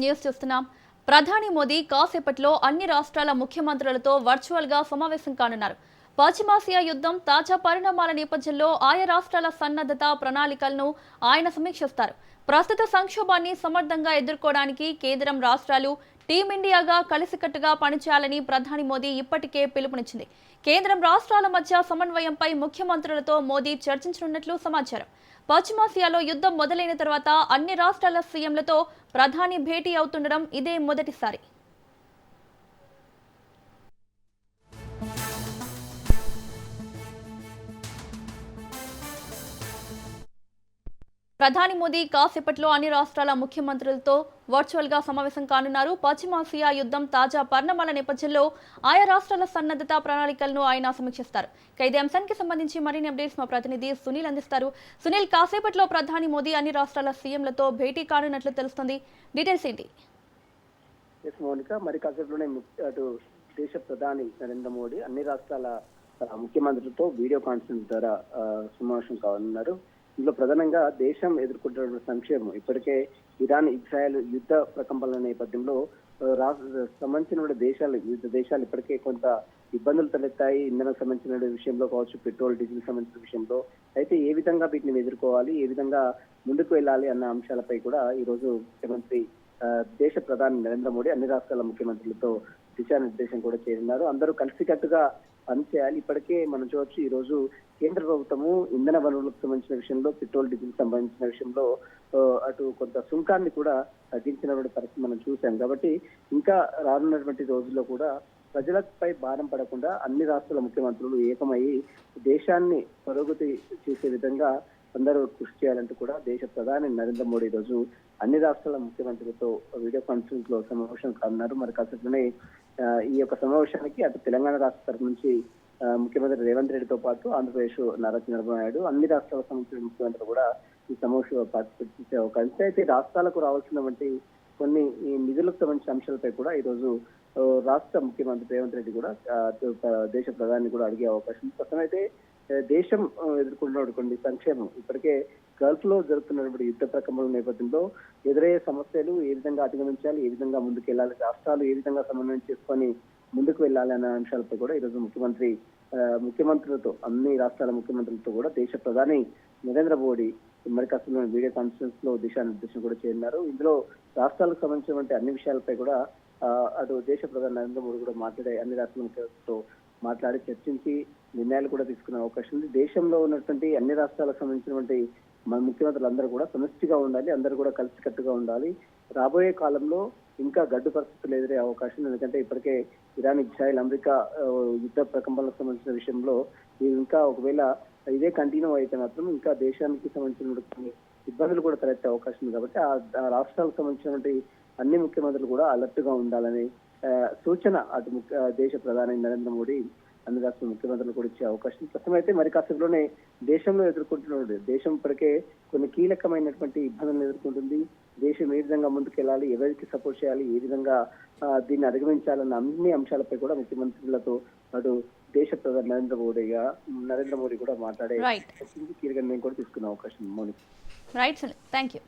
News చూస్తున్నాం. ప్రధాని మోదీ కాసేపట్లో అన్ని రాష్ట్రాల ముఖ్యమంత్రులతో వర్చువల్ గా సమావేశం కానున్నారు. పశ్చిమాసియా యుద్ధం తాజా పరిణామాల నేపథ్యంలో ఆయా రాష్ట్రాల సన్నద్ధత ప్రణాళికలను ఆయన సమీక్షిస్తారు. ప్రస్తుత సంక్షోభాన్ని సమర్థంగా ఎదుర్కోవడానికి కేంద్రం రాష్ట్రాలు టీమిండియాగా కలిసికట్టుగా పనిచేయాలని ప్రధాని మోదీ ఇప్పటికే పిలుపునిచ్చింది. కేంద్రం రాష్ట్రాల మధ్య సమన్వయంపై ముఖ్యమంత్రులతో మోదీ చర్చించనున్నట్లు సమాచారం. పశ్చిమాసియాలో యుద్ధం మొదలైన తర్వాత అన్ని రాష్ట్రాల సీఎంలతో ప్రధాని భేటీ అవుతుండడం ఇదే మొదటిసారి. ప్రధాని మోదీ కాసేపట్లో అన్ని రాష్ట్రాల ముఖ్యమంత్రులతో వర్చువల్ గా సమావేశం కానున్నారు. పశ్చిమాసియా యుద్ధం తాజా పరిణామాల నేపథ్యంలో ఆయా రాష్ట్రాల సన్నద్ధత ప్రణాళికలను ఆయన సమీక్షిస్తారు. ఇదే అంశానికి సంబంధించి మరిన్ని అప్డేట్స్ మా ప్రతినిధి సునీల్ అందిస్తారు. సునీల్, కాసేపట్లో ప్రధాని మోదీ అన్ని రాష్ట్రాల సీఎంలతో భేటీ కానున్నట్లు తెలుస్తుంది. డీటెయిల్స్ ఏంటి? మరి కాసేపట్లోనే అటు దేశ ప్రధాని నరేంద్ర మోడీ అన్ని రాష్ట్రాల ముఖ్యమంత్రులతో వీడియో కాన్ఫరెన్స్ ద్వారా సమావేశం కానున్నారు. ఇందులో ప్రధానంగా దేశం ఎదుర్కొంటున్న సంక్షేమం, ఇప్పటికే ఇరాన్ ఇజ్రాయెల్ యుద్ధ ప్రకంపనల నేపథ్యంలో సంబంధించిన వివిధ దేశాలు ఇప్పటికే కొంత ఇబ్బందులు తలెత్తాయి. ఇంధనం సంబంధించిన విషయంలో కావచ్చు, పెట్రోల్ డీజిల్ సంబంధించిన విషయంలో అయితే ఏ విధంగా వీటిని ఎదుర్కోవాలి, ఏ విధంగా ముందుకు వెళ్ళాలి అన్న అంశాలపై కూడా ఈ రోజు ముఖ్యమంత్రి దేశ ప్రధాని నరేంద్ర మోడీ అన్ని రాష్ట్రాల ముఖ్యమంత్రులతో దిశానిర్దేశం కూడా చేరినారు. అందరూ కలిసికట్టుగా పనిచేయాలి. ఇప్పటికే మనం చూడవచ్చు, ఈ రోజు కేంద్ర ప్రభుత్వము ఇంధన వనరులకు సంబంధించిన విషయంలో, పెట్రోల్ డీజిల్ సంబంధించిన విషయంలో అటు కొంత సుంకాన్ని కూడా తగ్గించినటువంటి పరిస్థితి మనం చూసాం. కాబట్టి ఇంకా రానున్నటువంటి రోజుల్లో కూడా ప్రజలపై భారం పడకుండా అన్ని రాష్ట్రాల ముఖ్యమంత్రులు ఏకమయ్యి దేశాన్ని పురోగతి చేసే విధంగా అందరూ కృషి చేయాలంటూ కూడా దేశ ప్రధాని నరేంద్ర మోడీ రోజు అన్ని రాష్ట్రాల ముఖ్యమంత్రులతో వీడియో కాన్ఫరెన్స్ లో సమావేశం కానున్నారు. మరి కాసేపునే ఈ యొక్క సమావేశానికి అటు తెలంగాణ రాష్ట్ర తరఫు నుంచి ముఖ్యమంత్రి రేవంత్ రెడ్డితో పాటు ఆంధ్రప్రదేశ్ నారా చంద్రబాబు నాయుడు, అన్ని రాష్ట్రాలకు సంబంధించిన ముఖ్యమంత్రులు కూడా ఈ సమావేశంలో పార్టిసిపేట్ చేసే అవకాశం. అయితే రాష్ట్రాలకు రావాల్సినటువంటి కొన్ని నిధులకు సంబంధించిన అంశాలపై కూడా ఈ రోజు రాష్ట్ర ముఖ్యమంత్రి రేవంత్ రెడ్డి కూడా దేశ ప్రధాని కూడా అడిగే అవకాశం. ప్రస్తుతం అయితే దేశం ఎదుర్కొంటున్నటువంటి సంక్షేమం, ఇప్పటికే గల్ఫ్ లో జరుగుతున్నటువంటి యుద్ధ ప్రకంపనల నేపథ్యంలో ఎదురయ్యే సమస్యలు ఏ విధంగా అధిగమించాలి, ఏ విధంగా ముందుకు వెళ్ళాలి, రాష్ట్రాలు ఏ విధంగా సమన్వయం చేసుకొని ముందుకు వెళ్ళాలి అనే అంశాలపై కూడా ఈరోజు ముఖ్యమంత్రులతో అన్ని రాష్ట్రాల ముఖ్యమంత్రులతో కూడా దేశ ప్రధాని నరేంద్ర మోడీ మరి కాస్త వీడియో కాన్ఫరెన్స్ లో దిశానిర్దేశం కూడా చేరినారు. ఇందులో రాష్ట్రాలకు సంబంధించినటువంటి అన్ని విషయాలపై కూడా అటు దేశ ప్రధాని నరేంద్ర మోడీ కూడా అన్ని రాష్ట్రాల ముఖ్యమంత్రులతో మాట్లాడి చర్చించి నిర్ణయాలు కూడా తీసుకునే అవకాశం ఉంది. దేశంలో ఉన్నటువంటి అన్ని రాష్ట్రాలకు సంబంధించినటువంటి మన ముఖ్యమంత్రులు కూడా సమిష్టిగా ఉండాలి, అందరూ కూడా కలిసికట్టుగా ఉండాలి. రాబోయే కాలంలో ఇంకా గడ్డు పరిస్థితులు ఎదురే అవకాశం, ఎందుకంటే ఇప్పటికే ఇరాన్ ఇజ్రాయెల్ అమెరికా యుద్ధ ప్రకంపనలకు సంబంధించిన విషయంలో ఇంకా ఒకవేళ ఇదే కంటిన్యూ అయితే మాత్రం ఇంకా దేశానికి సంబంధించిన ఇబ్బందులు కూడా తలెత్తే అవకాశం ఉంది. కాబట్టి ఆ రాష్ట్రాలకు సంబంధించినటువంటి అన్ని ముఖ్యమంత్రులు కూడా అలర్ట్ గా ఉండాలనే సూచన అటు దేశ ప్రధాని నరేంద్ర మోడీ అన్ని రాష్ట్ర ముఖ్యమంత్రులు కూడా ఇచ్చే అవకాశం. ప్రస్తుతం అయితే మరి కాసేపులోనే దేశంలో దేశం ఇప్పటికే కొన్ని కీలకమైనటువంటి ఇబ్బందులను ఎదుర్కొంటుంది. దేశం ఏ విధంగా ముందుకెళ్ళాలి, ఎవరికి సపోర్ట్ చేయాలి, ఏ విధంగా దీన్ని అధిగమించాలన్న అన్ని అంశాలపై కూడా ముఖ్యమంత్రులతో అటు దేశ ప్రధాని నరేంద్ర మోడీ కూడా మాట్లాడే కీలక నిర్ణయం కూడా తీసుకునే అవకాశం ఉంది. Right, thank you.